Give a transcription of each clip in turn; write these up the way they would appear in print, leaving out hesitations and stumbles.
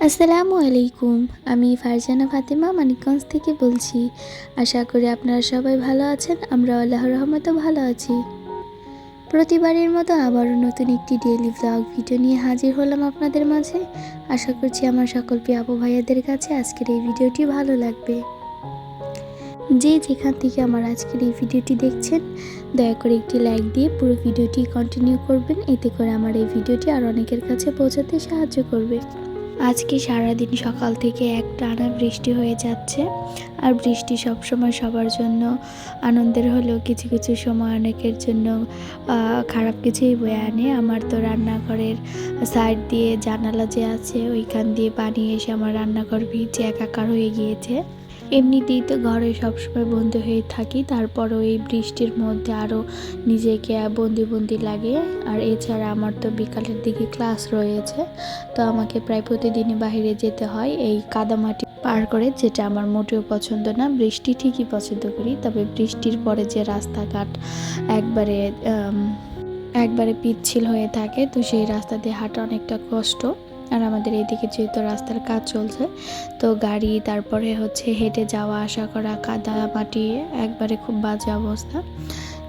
আসসালামু আলাইকুম। আমি ফারজানা ফাতেমা মানিকগঞ্জ থেকে বলছি। আশা করি আপনারা সবাই ভালো আছেন। আমরা আল্লাহর রহমতে ভালো আছি। প্রতিবারের মতো আবারও নতুন একটি ডেইলি ব্লগ ভিডিও নিয়ে হাজির হলাম আপনাদের মাঝে। আশা করছি আমার সকল প্রিয় আপু ভাইয়াদের কাছে আজকের এই ভিডিওটি ভালো লাগবে। যে যেখান থেকে আমার আজকের এই ভিডিওটি দেখছেন, দয়া করে একটি লাইক দিয়ে পুরো ভিডিওটি কন্টিনিউ করবেন। এতে করে আমার এই ভিডিওটি আর অনেকের কাছে পৌঁছাতে সাহায্য করবে। আজকে সারাদিন সকাল থেকে একটানা বৃষ্টি হয়ে যাচ্ছে। আর বৃষ্টি সবসময় সবার জন্য আনন্দের হলেও কিছু কিছু সময় অনেকের জন্য খারাপ কিছুই বয়ে আনে। আমার তো রান্নাঘরের সাইড দিয়ে জানালা যে আছে ওইখান দিয়ে পানি এসে আমার রান্নাঘর ভিজে একাকার হয়ে গিয়েছে। এমনিতেই তো ঘরে সবসময় বন্দি হয়ে থাকি, তারপরও এই বৃষ্টির মধ্যে আরও নিজেকে বন্দি বন্দি লাগে। আর এছাড়া আমার তো বিকালের দিকে ক্লাস রয়েছে, তো আমাকে প্রায় প্রতিদিনই বাইরে যেতে হয় এই কাদামাটি পার করে, যেটা আমার মোটেও পছন্দ না। বৃষ্টি ঠিকই পছন্দ করি, তবে বৃষ্টির পরে যে রাস্তাঘাট একবারে পিচ্ছিল হয়ে থাকে, তো সেই রাস্তা দিয়ে হাঁটা অনেকটা কষ্ট। আর আমাদের এইদিকে যেহেতু রাস্তার কাজ চলছে, তো গাড়ি তারপরে হেঁটে যাওয়া আসা করা, কাদা মাটি একবারে খুব বাজে অবস্থা।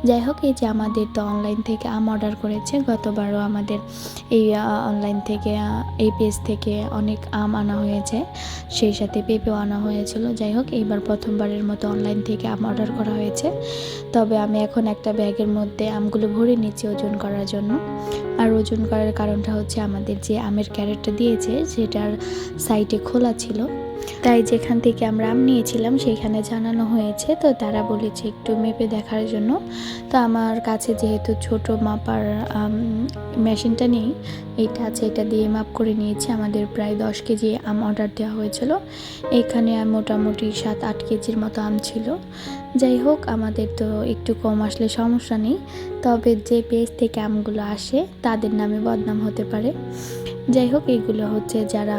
যাই হোক, এই যে আমাদের তো অনলাইন থেকে আম অর্ডার করেছে। গতবারও আমাদের এই অনলাইন থেকে এই পেজ থেকে অনেক আম আনা হয়েছে, সেই সাথে পেঁপেও আনা হয়েছিল। যাই হোক, এইবার প্রথমবারের মতো অনলাইন থেকে আম অর্ডার করা হয়েছে। তবে আমি এখন একটা ব্যাগের মধ্যে আমগুলো ভরে নিচ্ছি ওজন করার জন্য। আর ওজন করার কারণটা হচ্ছে, আমাদের যে আমের ক্যারেটটা দিয়েছে সেটার সাইডে খোলা ছিল, তাই যেখান থেকে আমরা আম নিয়েছিলাম সেইখানে জানানো হয়েছে, তো তারা বলেছে একটু মেপে দেখার জন্য। তো আমার কাছে যেহেতু ছোট মাপার মেশিনটা নেই, এইটা আছে, এটা দিয়ে মাপ করে নিয়েছি। আমাদের প্রায় 10 কেজি আম অর্ডার দেওয়া হয়েছিল। এখানে মোটামুটি 7-8 কেজির মতো আম ছিল। যাই হোক, আমাদের তো একটু কম আসলে সমস্যা নেই, তবে যে পেজ থেকে আমগুলো আসে তাদের নামে বদনাম হতে পারে। যাই হোক, এইগুলো যারা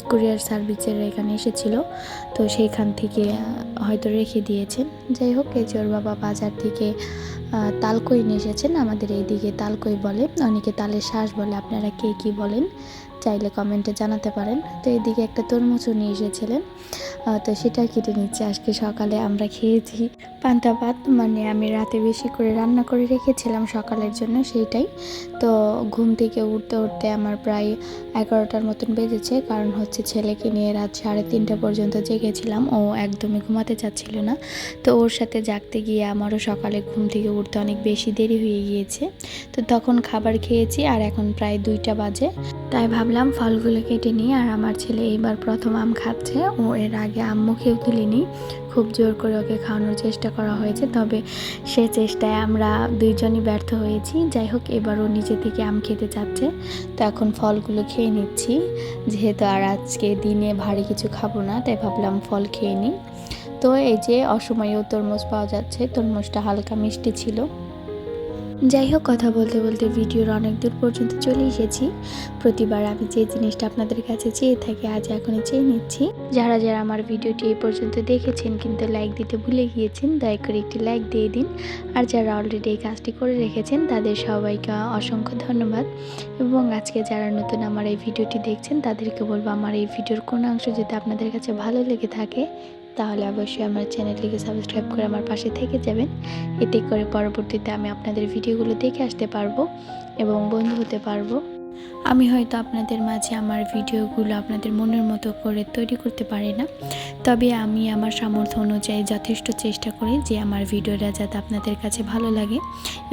কুরিয়ার সার্ভিসের এখানে এসেছিল, তো সেইখান থেকে হয়তো রেখে দিয়েছেন। যাই হোক, এই যে ওর বাবা বাজার থেকে তালকই নিয়ে এসেছেন। আমাদের এইদিকে তালকই বলে, অনেকে তালের শ্বাস বলে। আপনারা কে কী বলেন চাইলে কমেন্টে জানাতে পারেন। তো এইদিকে একটা তরমুজও নিয়ে এসেছিলেন, তো সেটা কেটে নিচ্ছে। আজকে সকালে আমরা খেয়েছি পান্তা ভাত, মানে আমি রাতে বেশি করে রান্না করে রেখেছিলাম সকালের জন্য, সেইটাই। তো ঘুম থেকে উঠতে উঠতে আমার প্রায় 11টার মতন বেজেছে, কারণ ছেলেকে নিয়ে রাত 3:30 পর্যন্ত জেগেছিলাম। ও একদমই ঘুমাতে চাচ্ছিল না, তো ওর সাথে জাগতে গিয়ে আমারও সকালে ঘুম থেকে উঠতে অনেক বেশি দেরি হয়ে গিয়েছে। তো তখন খাবার খেয়েছি, আর এখন প্রায় 2টা বাজে। তাই ভাবলাম ফলগুলো কেটে নিই। আর আমার ছেলে এইবার প্রথম আম খাচ্ছে, ও এর আগে আম মুখেও তুলিনি। খুব জোর করে ওকে খাওয়ানোর চেষ্টা করা হয়েছে, তবে সে চেষ্টায় আমরা দুইজনই ব্যর্থ হয়েছি। যাই হোক, এবারও নিজে থেকে আম খেতে চাচ্ছে, তো এখন ফলগুলো খেয়ে নিচ্ছি। যেহেতু আর আজকে দিনে ভারী কিছু খাবো না, তাই ভাবলাম ফল খেয়ে নিই। তো এই যে অসময়েও তরমুজ পাওয়া যাচ্ছে, তরমুজটা হালকা মিষ্টি ছিল। যাই হোক, কথা বলতে বলতে ভিডিওর অনেক দূর পর্যন্ত চলে এসেছি। প্রতিবার আমি যে জিনিসটা আপনাদের কাছে চেয়ে থাকি, আজ এখনই চেয়ে নিচ্ছি। যারা যারা আমার ভিডিওটি এই পর্যন্ত দেখেছেন কিন্তু লাইক দিতে ভুলে গিয়েছেন, দয়া করে একটি লাইক দিয়ে দিন। আর যারা অলরেডি এই কাজটি করে রেখেছেন তাদের সবাইকে অসংখ্য ধন্যবাদ। এবং আজকে যারা নতুন আমার এই ভিডিওটি দেখছেন তাদেরকে বলবো, আমার এই ভিডিওর কোনো অংশ যদি আপনাদের কাছে ভালো লেগে থাকে তাহলে অবশ্যই আমার চ্যানেলটিকে সাবস্ক্রাইব করে আমার পাশে থেকে যাবেন। এতে করে পরবর্তীতে আমি আপনাদের ভিডিওগুলো দেখে আসতে পারবো এবং বন্ধু হতে পারবো। আমি হয়তো আপনাদের মাঝে আমার ভিডিওগুলো আপনাদের মনের মতো করে তৈরি করতে পারি না, তবে আমি আমার সামর্থ্য অনুযায়ী যথেষ্ট চেষ্টা করি যে আমার ভিডিওটা যাতে আপনাদের কাছে ভালো লাগে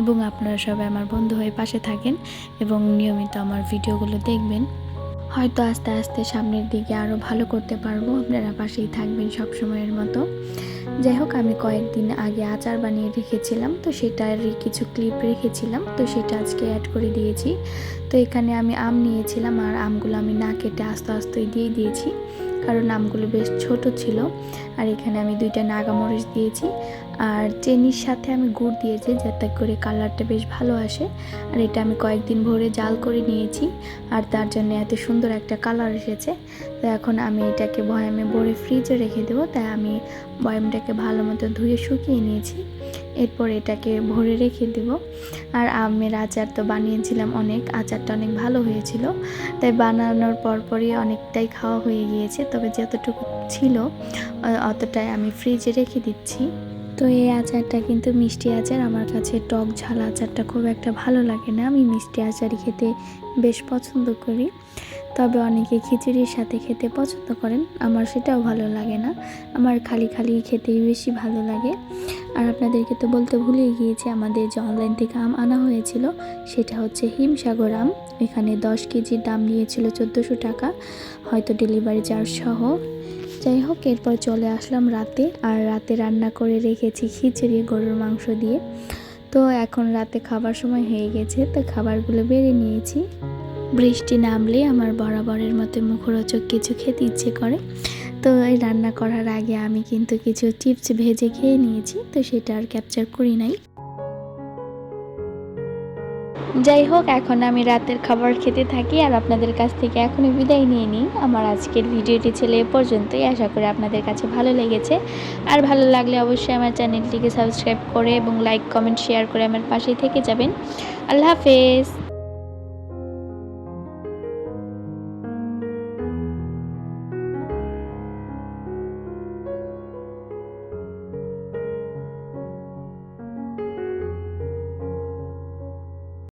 এবং আপনারা সবাই আমার বন্ধু হয়ে পাশে থাকেন এবং নিয়মিত আমার ভিডিওগুলো দেখবেন। হয়তো আস্তে আস্তে সামনের দিকে আরও ভালো করতে পারবো, আপনারা পাশেই থাকবেন সব সময়ের মতো। যাই হোক, আমি কয়েকদিন আগে আচার বানিয়ে রেখেছিলাম, তো সেটারই কিছু ক্লিপ রেখেছিলাম, তো সেটা আজকে অ্যাড করে দিয়েছি। তো এখানে আমি আম নিয়েছিলাম, আর আমগুলো আমি না কেটে আস্তে আস্তে দিয়ে দিয়েছি, কারণ আমগুলো বেশ ছোট ছিল। আর এখানে আমি 2টা নাগামরিচ দিয়েছি, আর চিনির সাথে আমি গুড় দিয়েছি যাতে করে কালারটা বেশ ভালো আসে। আর এটা আমি কয়েকদিন ভরে জাল করে নিয়েছি, আর তার জন্য এত সুন্দর একটা কালার এসেছে। তো এখন আমি এটাকে বয়ামে ভরে ফ্রিজে রেখে দেবো, তাই আমি বয়ামটাকে ভালো মতো ধুয়ে শুকিয়ে নিয়েছি। এরপর এটাকে ভরে রেখে দেব। আর আমের আচার তো বানিয়েছিলাম অনেক, আচারটা অনেক ভালো হয়েছিল, তাই বানানোর পরপরই অনেকটাই খাওয়া হয়ে গিয়েছে। তবে যতটুকু ছিল অতটাই আমি ফ্রিজে রেখে দিচ্ছি। তো এই আচারটা কিন্তু মিষ্টি আচার, আমার কাছে টক ঝাল আচারটা খুব একটা ভালো লাগে না, আমি মিষ্টি আচার খেতে বেশ পছন্দ করি। তবে অনেকে খিচুড়ির সাথে খেতে পছন্দ করেন, আমার সেটাও ভালো লাগে না, আমার খালি খালি খেতেই বেশি ভালো লাগে। আর আপনাদেরকে তো বলতে ভুলেই গিয়েছি, আমাদের যে অনলাইন থেকে আম আনা হয়েছিল সেটা হচ্ছে হিমসাগর আম। এখানে 10 কেজির দাম নিয়েছিল 1400 টাকা, হয়তো ডেলিভারি চার্জ সহ। যাই হোক, এরপর চলে আসলাম রাতে, আর রাতে রান্না করে রেখেছি খিচুড়ি গরুর মাংস দিয়ে। তো এখন রাতে খাবার সময় হয়ে গেছে, তো খাবারগুলো বেড়ে নিয়েছি। বৃষ্টি নামলে আমার বরাবরের মতো মুখরোচক কিছু খেতে ইচ্ছে করে, তো এই রান্না করার আগে আমি কিন্তু কিছু চিপস ভেজে খেয়ে নিয়েছি, তো সেটা আর ক্যাপচার করি নাই। যাই হোক, এখন আমি রাতের খাবার খেতে থাকি আর আপনাদের কাছ থেকে এখনই বিদায় নিয়ে নিই। আমার আজকের ভিডিওটি ছিল এ পর্যন্তই, আশা করি আপনাদের কাছে ভালো লেগেছে। আর ভালো লাগলে অবশ্যই আমার চ্যানেলটিকে সাবস্ক্রাইব করে এবং লাইক কমেন্ট শেয়ার করে আমার পাশেই থেকে যাবেন। আল্লাহ হাফেজ।